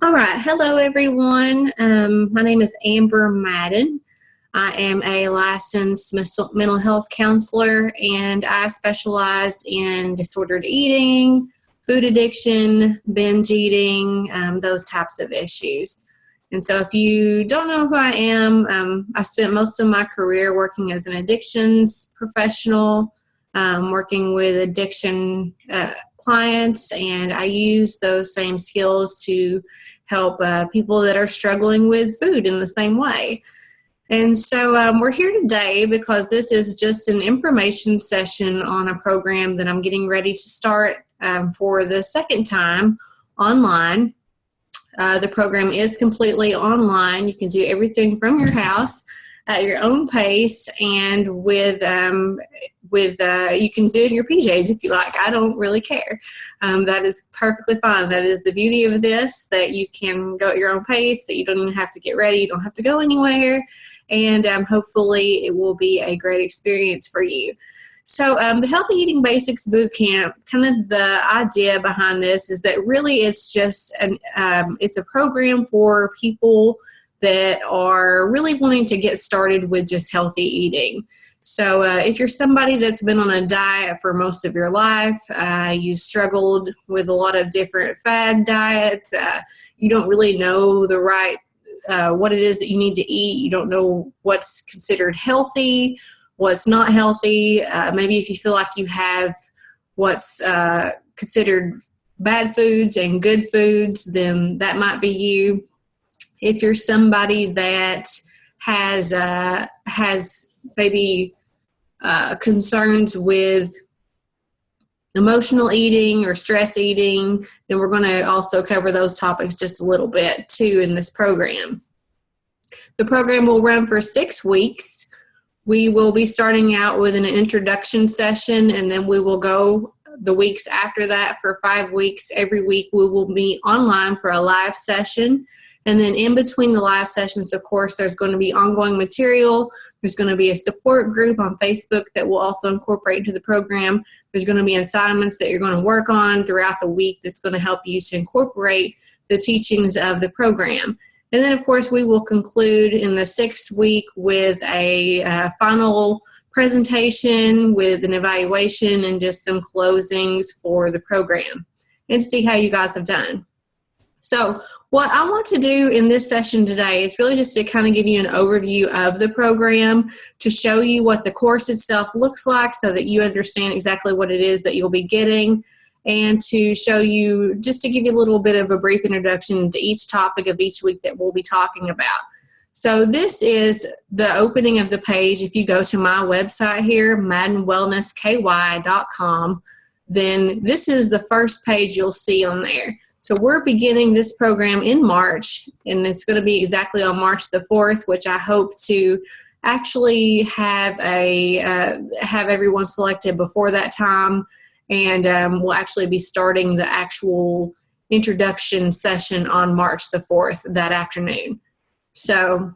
All right. Hello, everyone. My name is Amber Madden. I am a licensed mental health counselor, and I specialize in disordered eating, food addiction, binge eating, those types of issues. And so, if you don't know who I am, I spent most of my career working as an addictions professional, working with addiction clients, and I use those same skills to help people that are struggling with food in the same way. And so we're here today because this is just an information session on a program that I'm getting ready to start for the second time online. The program is completely online. You can do everything from your house at your own pace, and with you can do it in your PJs if you like. I don't really care. That is perfectly fine. That is the beauty of this, that you can go at your own pace, that you don't even have to get ready. You don't have to go anywhere, and hopefully it will be a great experience for you. So the Healthy Eating Basics Boot Camp, kind of the idea behind this is that really it's just it's a program for people that are really wanting to get started with just healthy eating. So if you're somebody that's been on a diet for most of your life, you struggled with a lot of different fad diets, you don't really know the right what it is that you need to eat, you don't know what's considered healthy, what's not healthy. Maybe if you feel like you have what's considered bad foods and good foods, then that might be you. If you're somebody that has maybe concerns with emotional eating or stress eating, then we're going to also cover those topics just a little bit too in this program. The program will run for 6 weeks. We will be starting out with an introduction session, and then we will go the weeks after that for 5 weeks. Every week we will meet online for a live session. And then in between the live sessions, of course, there's going to be ongoing material. There's going to be a support group on Facebook that will also incorporate into the program. There's going to be assignments that you're going to work on throughout the week that's going to help you to incorporate the teachings of the program. And then, of course, we will conclude in the 6th week with a final presentation with an evaluation and just some closings for the program and to see how you guys have done. So what I want to do in this session today is really just to kind of give you an overview of the program, to show you what the course itself looks like so that you understand exactly what it is that you'll be getting, and to show you, just to give you a little bit of a brief introduction to each topic of each week that we'll be talking about. So this is the opening of the page. If you go to my website here, maddenwellnessky.com, then this is the first page you'll see on there. So we're beginning this program in March, and it's going to be exactly on March the 4th, which I hope to actually have everyone selected before that time. And we'll actually be starting the actual introduction session on March the 4th that afternoon. So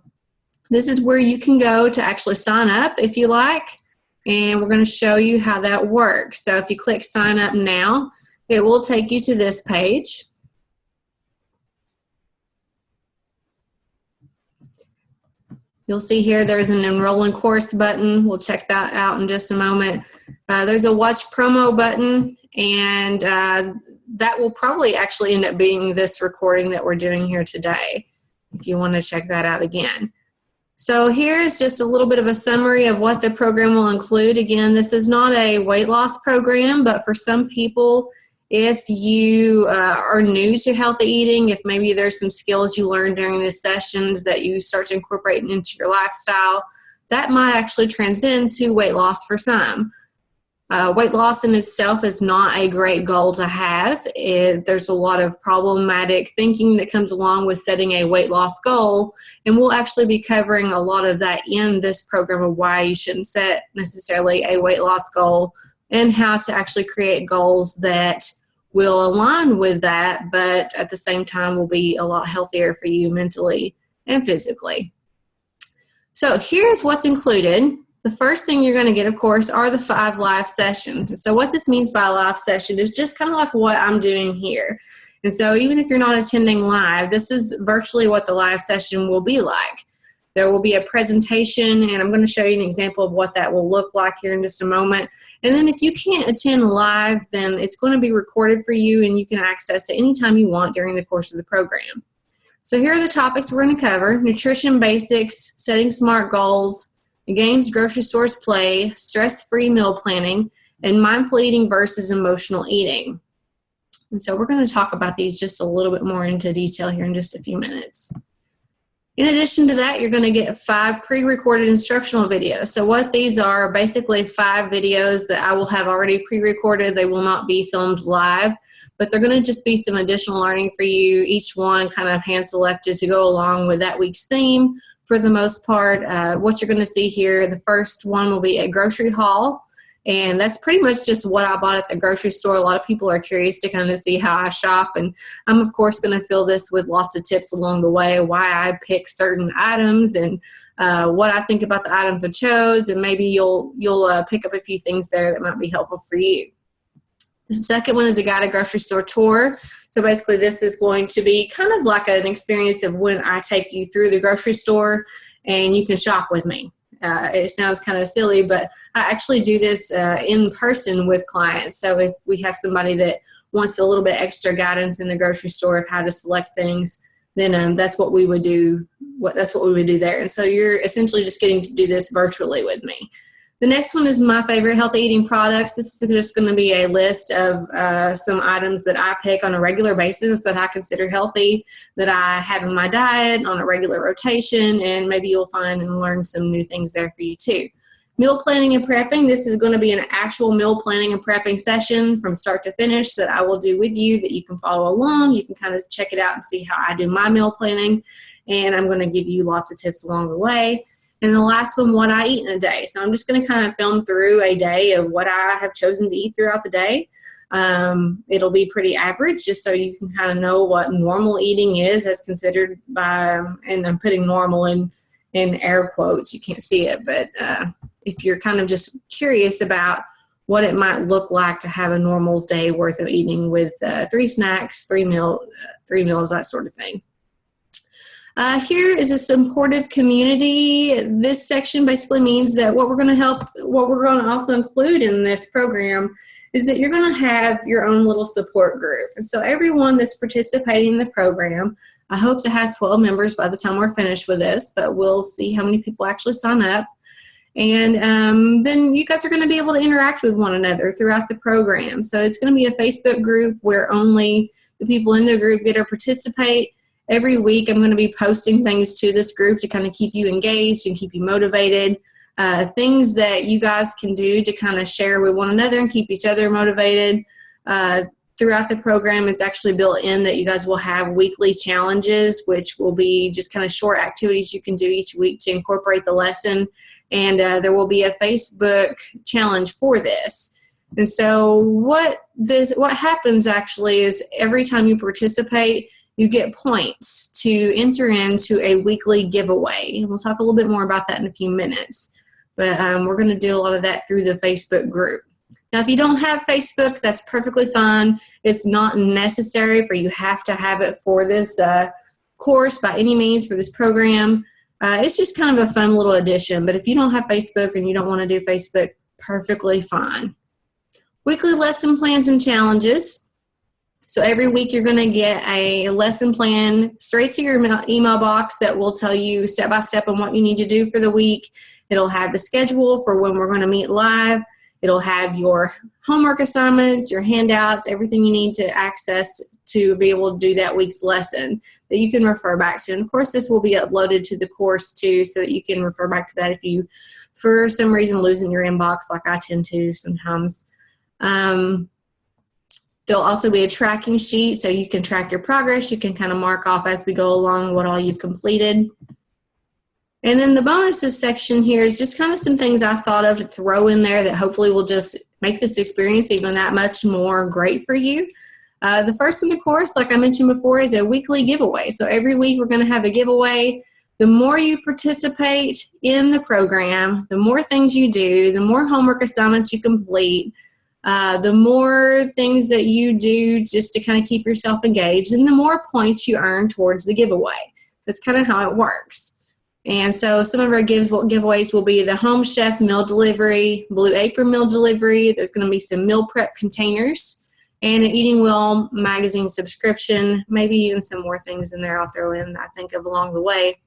this is where you can go to actually sign up if you like, and we're going to show you how that works. So if you click sign up now, it will take you to this page. You'll see here there's an enroll in course button. We'll check that out in just a moment. There's a watch promo button, and that will probably actually end up being this recording that we're doing here today, if you want to check that out again. So here's just a little bit of a summary of what the program will include. Again, this is not a weight loss program, but for some people, if you are new to healthy eating, if maybe there's some skills you learned during these sessions that you start to incorporate into your lifestyle, that might actually transcend to weight loss for some. Weight loss in itself is not a great goal to have. There's a lot of problematic thinking that comes along with setting a weight loss goal, and we'll actually be covering a lot of that in this program of why you shouldn't set necessarily a weight loss goal and how to actually create goals that will align with that, but at the same time will be a lot healthier for you mentally and physically. So here's what's included. The first thing you're going to get, of course, are the 5 live sessions. So what this means by a live session is just kind of like what I'm doing here. And so even if you're not attending live, this is virtually what the live session will be like. There will be a presentation, and I'm going to show you an example of what that will look like here in just a moment. And then if you can't attend live, then it's going to be recorded for you, and you can access it anytime you want during the course of the program. So here are the topics we're going to cover: nutrition basics, setting SMART goals, the games grocery stores play, stress-free meal planning, and mindful eating versus emotional eating. And so we're going to talk about these just a little bit more into detail here in just a few minutes. In addition to that, you're going to get 5 pre-recorded instructional videos. So what these are basically 5 videos that I will have already pre-recorded. They will not be filmed live, but they're going to just be some additional learning for you. Each one kind of hand-selected to go along with that week's theme for the most part. What you're going to see here, the first one will be a grocery haul. And that's pretty much just what I bought at the grocery store. A lot of people are curious to kind of see how I shop. And I'm, of course, going to fill this with lots of tips along the way, why I pick certain items and what I think about the items I chose. And maybe you'll pick up a few things there that might be helpful for you. The second one is a guided grocery store tour. So basically this is going to be kind of like an experience of when I take you through the grocery store and you can shop with me. It sounds kind of silly, but I actually do this in person with clients. So if we have somebody that wants a little bit extra guidance in the grocery store of how to select things, then that's what we would do. That's what we would do there. And so you're essentially just getting to do this virtually with me. The next one is my favorite healthy eating products. This is just going to be a list of some items that I pick on a regular basis that I consider healthy, that I have in my diet on a regular rotation, and maybe you'll find and learn some new things there for you too. Meal planning and prepping. This is going to be an actual meal planning and prepping session from start to finish that I will do with you, that you can follow along. You can kind of check it out and see how I do my meal planning, and I'm going to give you lots of tips along the way. And the last one, what I eat in a day. So I'm just going to kind of film through a day of what I have chosen to eat throughout the day. It'll be pretty average, just so you can kind of know what normal eating is as considered by, and I'm putting normal in air quotes. You can't see it, but if you're kind of just curious about what it might look like to have a normal day worth of eating with 3 snacks, 3 meals, that sort of thing. Here is a supportive community. This section basically means that what we're going to also include in this program is that you're going to have your own little support group. And so everyone that's participating in the program, I hope to have 12 members by the time we're finished with this, but we'll see how many people actually sign up. And then you guys are going to be able to interact with one another throughout the program. So it's going to be a Facebook group where only the people in the group get to participate. Every week I'm going to be posting things to this group to kind of keep you engaged and keep you motivated. Things that you guys can do to kind of share with one another and keep each other motivated. Throughout the program, it's actually built in that you guys will have weekly challenges, which will be just kind of short activities you can do each week to incorporate the lesson. And there will be a Facebook challenge for this. And so what happens actually is every time you participate, you get points to enter into a weekly giveaway. And we'll talk a little bit more about that in a few minutes. But we're going to do a lot of that through the Facebook group. Now, if you don't have Facebook, that's perfectly fine. It's not necessary for you have to have it for this course by any means, for this program. It's just kind of a fun little addition. But if you don't have Facebook and you don't want to do Facebook, perfectly fine. Weekly lesson plans and challenges. So every week you're going to get a lesson plan straight to your email box that will tell you step by step on what you need to do for the week. It'll have the schedule for when we're going to meet live. It'll have your homework assignments, your handouts, everything you need to access to be able to do that week's lesson that you can refer back to. And of course, this will be uploaded to the course too, so that you can refer back to that if you, for some reason, lose in your inbox like I tend to sometimes. There'll also be a tracking sheet so you can track your progress. You can kind of mark off as we go along what all you've completed. And then the bonuses section here is just kind of some things I thought of to throw in there that hopefully will just make this experience even that much more great for you. The first in the course, like I mentioned before, is a weekly giveaway. So every week we're going to have a giveaway. The more you participate in the program, the more things you do, the more homework assignments you complete, The more things that you do just to kind of keep yourself engaged, and the more points you earn towards the giveaway. That's kind of how it works. And so some of our giveaways will be the Home Chef meal delivery, Blue Apron meal delivery. There's going to be some meal prep containers and an Eating Well magazine subscription, maybe even some more things in there I'll throw in that I think of along the way.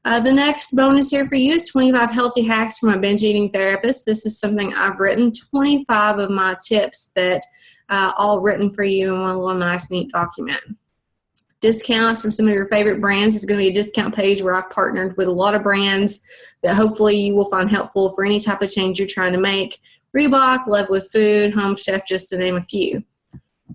The next bonus here for you is 25 healthy hacks from a binge eating therapist. This is something I've written, 25 of my tips that all written for you in one little nice neat document. Discounts from some of your favorite brands. Is going to be a discount page where I've partnered with a lot of brands that hopefully you will find helpful for any type of change you're trying to make. Reebok, Love with Food, Home Chef, just to name a few.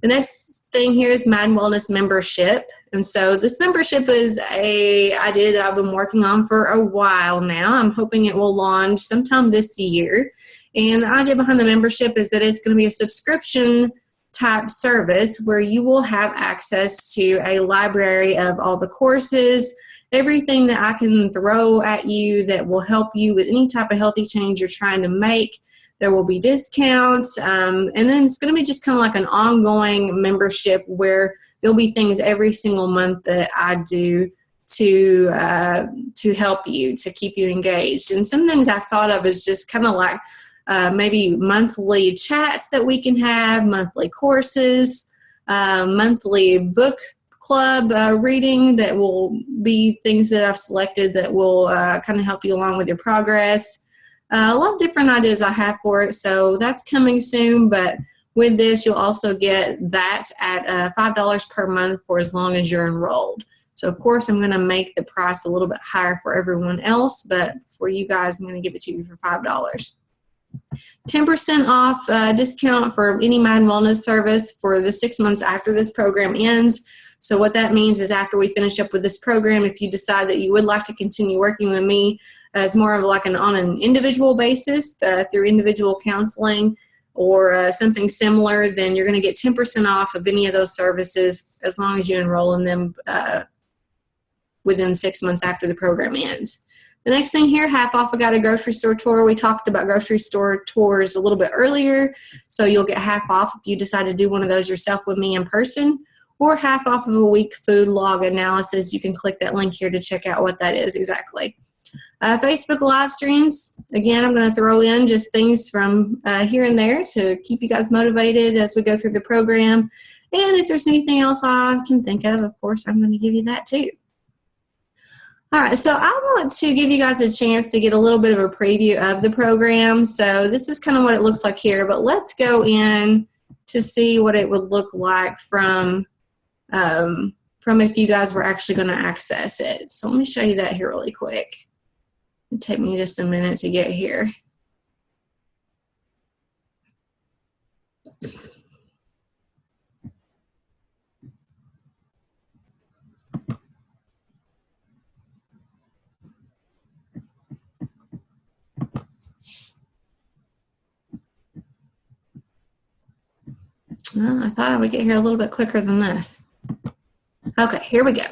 The next thing here is Madden Wellness membership. And so this membership is an idea that I've been working on for a while now. I'm hoping it will launch sometime this year. And the idea behind the membership is that it's going to be a subscription type service where you will have access to a library of all the courses, everything that I can throw at you that will help you with any type of healthy change you're trying to make. There will be discounts, and then it's going to be just kind of like an ongoing membership where there'll be things every single month that I do to help you, to keep you engaged. And some things I've thought of is just kind of like maybe monthly chats that we can have, monthly courses, monthly book club reading that will be things that I've selected that will kind of help you along with your progress. A lot of different ideas I have for it, so that's coming soon, but with this you'll also get that at $5 per month for as long as you're enrolled. So of course I'm going to make the price a little bit higher for everyone else, but for you guys I'm going to give it to you for $5. 10% off discount for any Madden Wellness service for the 6 months after this program ends. So what that means is after we finish up with this program, if you decide that you would like to continue working with me as more of like on an individual basis through individual counseling or something similar, then you're going to get 10% off of any of those services as long as you enroll in them within 6 months after the program ends. The next thing here, half off, I got a grocery store tour. We talked about grocery store tours a little bit earlier, so you'll get half off if you decide to do one of those yourself with me in person, or half off of a week food log analysis. You can click that link here to check out what that is exactly. Facebook live streams, again, I'm going to throw in just things from here and there to keep you guys motivated as we go through the program. And if there's anything else I can think of course, I'm going to give you that too. All right, so I want to give you guys a chance to get a little bit of a preview of the program. So this is kind of what it looks like here, but let's go in to see what it would look like from if you guys were actually going to access it. So let me show you that here really quick. It'll take me just a minute to get here. Well, I thought I would get here a little bit quicker than this. Okay, here we go.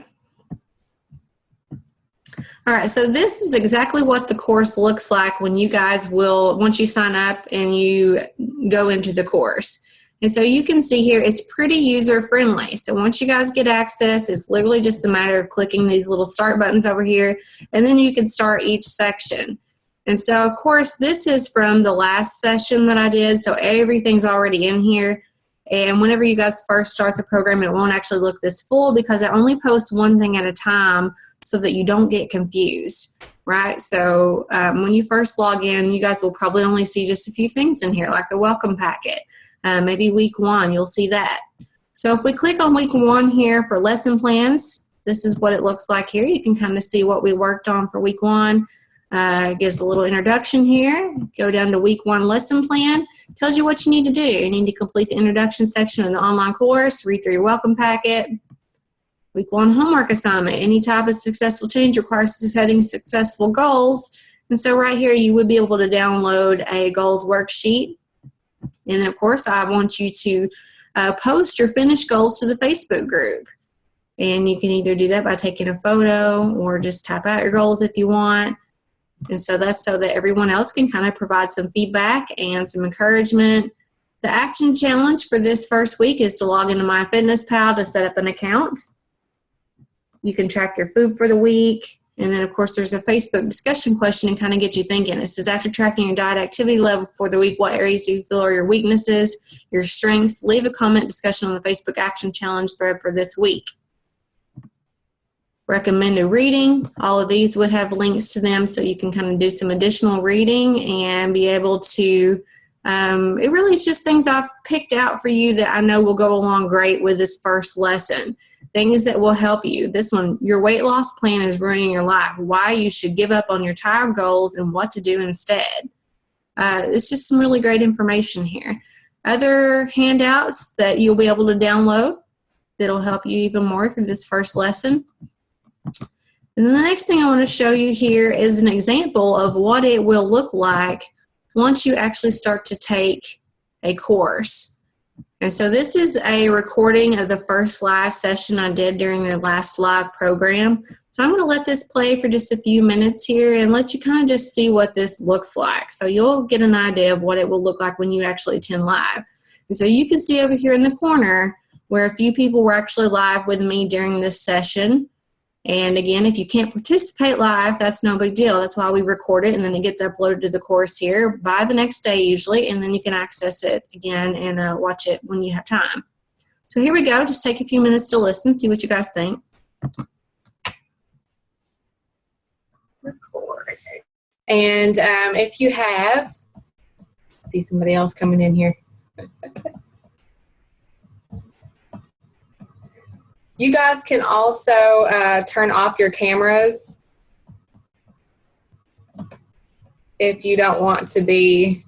All right, so this is exactly what the course looks like when you guys will, once you sign up and you go into the course. And so you can see here, it's pretty user-friendly. So once you guys get access, it's literally just a matter of clicking these little start buttons over here, and then you can start each section. And so, of course, this is from the last session that I did, so everything's already in here. And whenever you guys first start the program, it won't actually look this full because I only post one thing at a time so that you don't get confused, right? So when you first log in, you guys will probably only see just a few things in here, like the welcome packet. Maybe week 1, you'll see that. So if we click on week 1 here for lesson plans, this is what it looks like here. You can kind of see what we worked on for week 1. It gives a little introduction here. Go down to week 1 lesson plan. Tells you what you need to do. You need to complete the introduction section of the online course, read through your welcome packet. Week 1 homework assignment. Any type of successful change requires setting successful goals. And so right here you would be able to download a goals worksheet. And then of course I want you to post your finished goals to the Facebook group. And you can either do that by taking a photo or just type out your goals if you want. And so that's so that everyone else can kind of provide some feedback and some encouragement. The action challenge for this first week is to log into MyFitnessPal to set up an account. You can track your food for the week. And then, of course, there's a Facebook discussion question and kind of get you thinking. It says, after tracking your diet activity level for the week, what areas do you feel are your weaknesses, your strengths? Leave a comment discussion on the Facebook Action Challenge thread for this week. Recommended reading. All of these would have links to them so you can kind of do some additional reading and be able to, it really is just things I've picked out for you that I know will go along great with this first lesson. Things that will help you. This one, your weight loss plan is ruining your life. Why you should give up on your tired goals and what to do instead. It's just some really great information here. Other handouts that you'll be able to download that'll help you even more through this first lesson. And then the next thing I want to show you here is an example of what it will look like once you actually start to take a course. And so this is a recording of the first live session I did during the last live program. So I'm going to let this play for just a few minutes here and let you kind of just see what this looks like. So you'll get an idea of what it will look like when you actually attend live. And so you can see over here in the corner where a few people were actually live with me during this session. And again, if you can't participate live, that's no big deal. That's why we record it, and then it gets uploaded to the course here by the next day usually, and then you can access it again and watch it when you have time. So here we go. Just take a few minutes to listen, see what you guys think. Record. And if you have, I see somebody else coming in here. You guys can also turn off your cameras if you don't want to be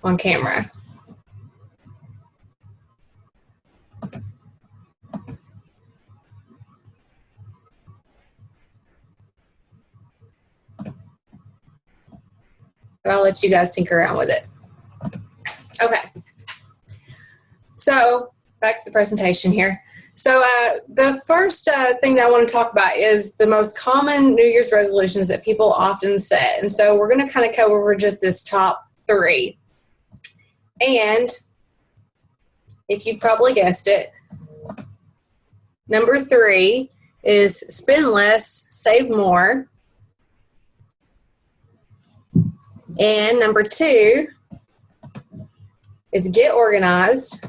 on camera. But I'll let you guys tinker around with it. Okay. So back to the presentation here. So the first thing that I want to talk about is the most common New Year's resolutions that people often set. And so we're going to kind of cover over just this top 3. And if you probably guessed it, number 3 is spend less, save more. And number 2 is get organized.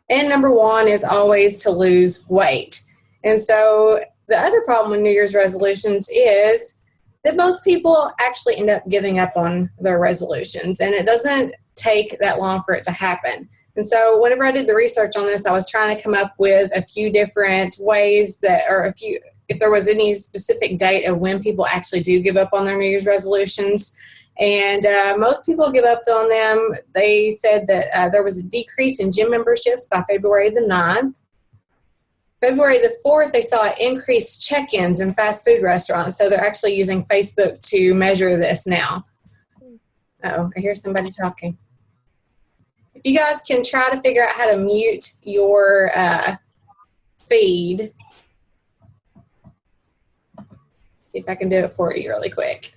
And number 1 is always to lose weight. And so the other problem with New Year's resolutions is that most people actually end up giving up on their resolutions, and it doesn't take that long for it to happen. And so whenever I did the research on this, I was trying to come up with a few different ways that, or if there was any specific date of when people actually do give up on their New Year's resolutions. And most people give up on them. They said that there was a decrease in gym memberships by February the 9th. February the 4th, they saw increased check-ins in fast food restaurants. So they're actually using Facebook to measure this now. Uh-oh, I hear somebody talking. If you guys can try to figure out how to mute your feed. See if I can do it for you really quick.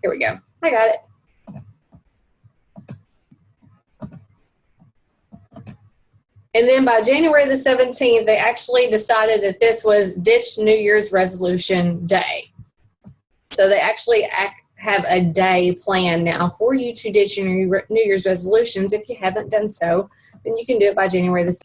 Here we go. I got it. And then by January the 17th, they actually decided that this was Ditch New Year's Resolution Day. So they actually have a day planned now for you to ditch your New Year's resolutions. If you haven't done so, then you can do it by January the 17th.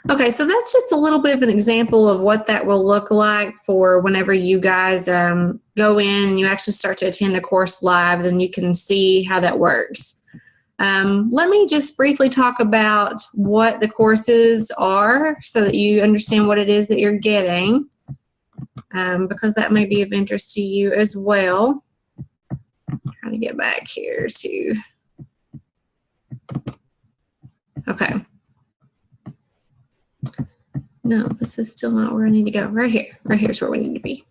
Okay, so that's just a little bit of an example of what that will look like for whenever you guys go in and you actually start to attend a course live, then you can see how that works. Let me just briefly talk about what the courses are so that you understand what it is that you're getting, because that may be of interest to you as well. Trying to get back here to, okay. No, this is still not where I need to go. Right here. Right here is where we need to be.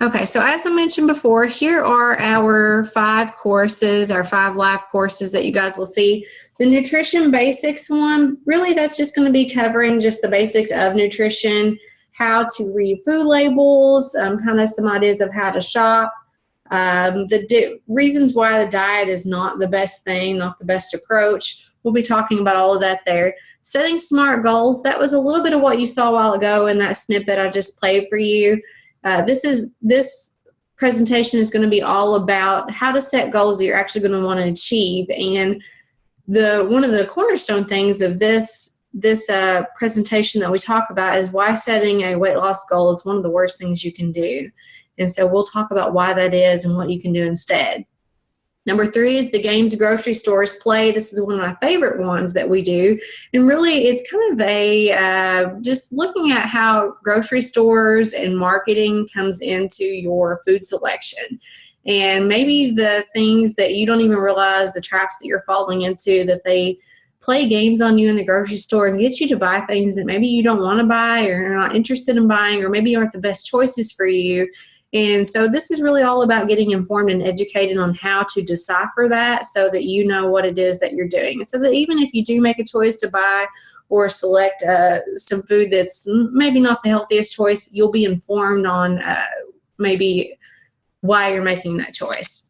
Okay, so as I mentioned before, here are our 5 courses, our 5 live courses that you guys will see. The nutrition basics one, really that's just going to be covering just the basics of nutrition, how to read food labels, kind of some ideas of how to shop, the reasons why the diet is not the best thing, not the best approach. We'll be talking about all of that there. Setting SMART goals, that was a little bit of what you saw a while ago in that snippet I just played for you. This presentation is going to be all about how to set goals that you're actually going to want to achieve. And one of the cornerstone things of this presentation that we talk about is why setting a weight loss goal is one of the worst things you can do. And so we'll talk about why that is and what you can do instead. Number 3 is the games grocery stores play. This is one of my favorite ones that we do. And really, it's kind of just looking at how grocery stores and marketing comes into your food selection. And maybe the things that you don't even realize, the traps that you're falling into, that they play games on you in the grocery store and get you to buy things that maybe you don't want to buy or you're not interested in buying or maybe aren't the best choices for you. And so this is really all about getting informed and educated on how to decipher that so that you know what it is that you're doing. So that even if you do make a choice to buy or select some food that's maybe not the healthiest choice, you'll be informed on maybe why you're making that choice.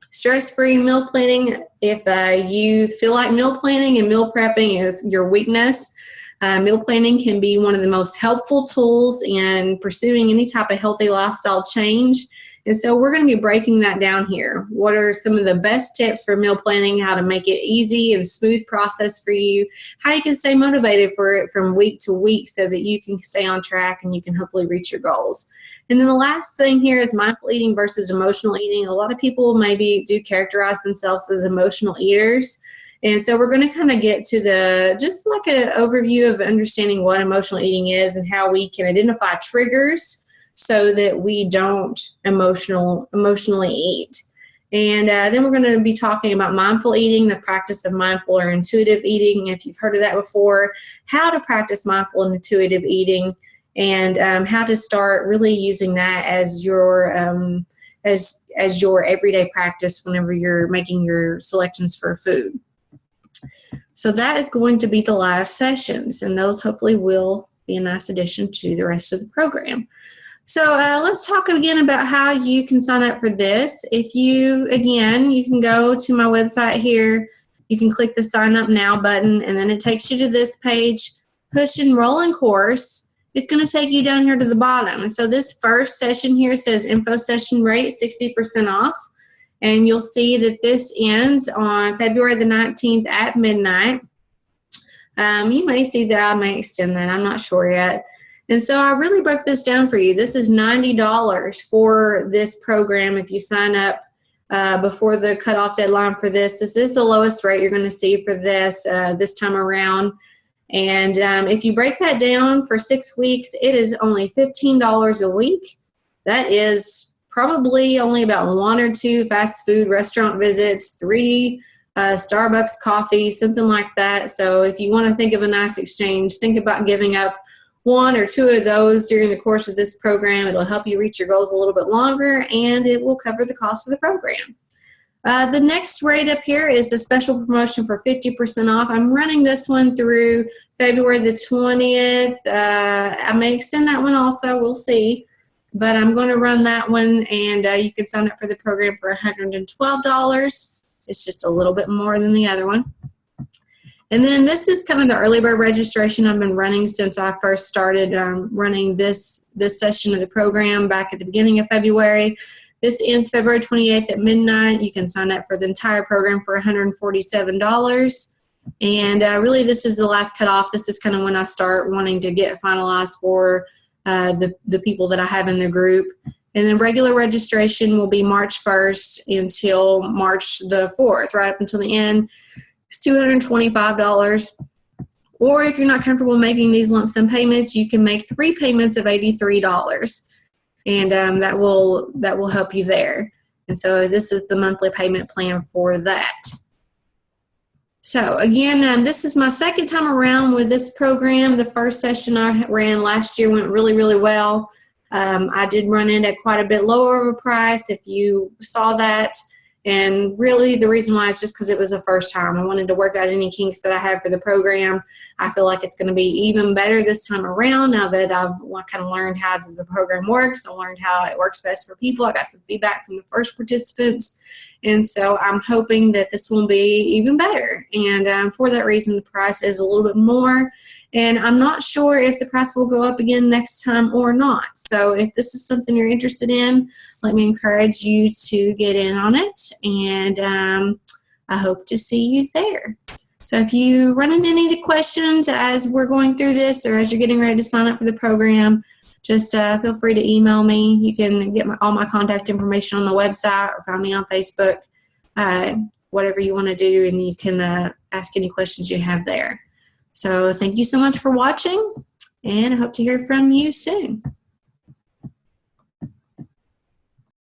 Stress-free meal planning. If you feel like meal planning and meal prepping is your weakness, meal planning can be one of the most helpful tools in pursuing any type of healthy lifestyle change. And so we're going to be breaking that down here. What are some of the best tips for meal planning, how to make it easy and smooth process for you, how you can stay motivated for it from week to week so that you can stay on track and you can hopefully reach your goals. And then the last thing here is mindful eating versus emotional eating. A lot of people maybe do characterize themselves as emotional eaters. And so we're going to kind of get to just like an overview of understanding what emotional eating is and how we can identify triggers so that we don't emotionally eat. And then we're going to be talking about mindful eating, the practice of mindful or intuitive eating, if you've heard of that before, how to practice mindful and intuitive eating, and how to start really using that as your as your everyday practice whenever you're making your selections for food. So that is going to be the live sessions, and those hopefully will be a nice addition to the rest of the program. So let's talk again about how you can sign up for this. You can go to my website here. You can click the sign up now button, and then it takes you to this page, push enroll in course. It's going to take you down here to the bottom. And so this first session here says info session rate, 60% off. And you'll see that this ends on February the 19th at midnight. You may see that I may extend that. I'm not sure yet. And so I really broke this down for you. This is $90 for this program if you sign up before the cutoff deadline for this. This is the lowest rate you're going to see for this time around. And if you break that down for 6 weeks, it is only $15 a week. That is probably only about 1 or 2 fast food restaurant visits, 3 Starbucks coffee, something like that. So if you want to think of a nice exchange, think about giving up 1 or 2 of those during the course of this program. It'll help you reach your goals a little bit longer, and it will cover the cost of the program. The next rate up here is the special promotion for 50% off. I'm running this one through February the 20th. I may extend that one also. We'll see. But I'm going to run that one, and you can sign up for the program for $112. It's just a little bit more than the other one. And then this is kind of the early bird registration I've been running since I first started running this session of the program back at the beginning of February. This ends February 28th at midnight. You can sign up for the entire program for $147. And really, this is the last cutoff. This is kind of when I start wanting to get finalized for the people that I have in the group. And then regular registration will be March 1st until March the 4th, right up until the end. It's $225. Or if you're not comfortable making these lump sum payments, you can make 3 payments of $83. And that will help you there. And so this is the monthly payment plan for that. So again, this is my second time around with this program. The first session I ran last year went really, really well. I did run in at quite a bit lower of a price if you saw that. And really the reason why is just because it was the first time. I wanted to work out any kinks that I had for the program. I feel like it's going to be even better this time around now that I've kind of learned how the program works. I learned how it works best for people. I got some feedback from the first participants. And so I'm hoping that this will be even better. And for that reason, the price is a little bit more. And I'm not sure if the price will go up again next time or not. So if this is something you're interested in, let me encourage you to get in on it. And I hope to see you there. So if you run into any of the questions as we're going through this or as you're getting ready to sign up for the program, just feel free to email me. You can get all my contact information on the website or find me on Facebook, whatever you want to do, and you can ask any questions you have there. So thank you so much for watching, and I hope to hear from you soon.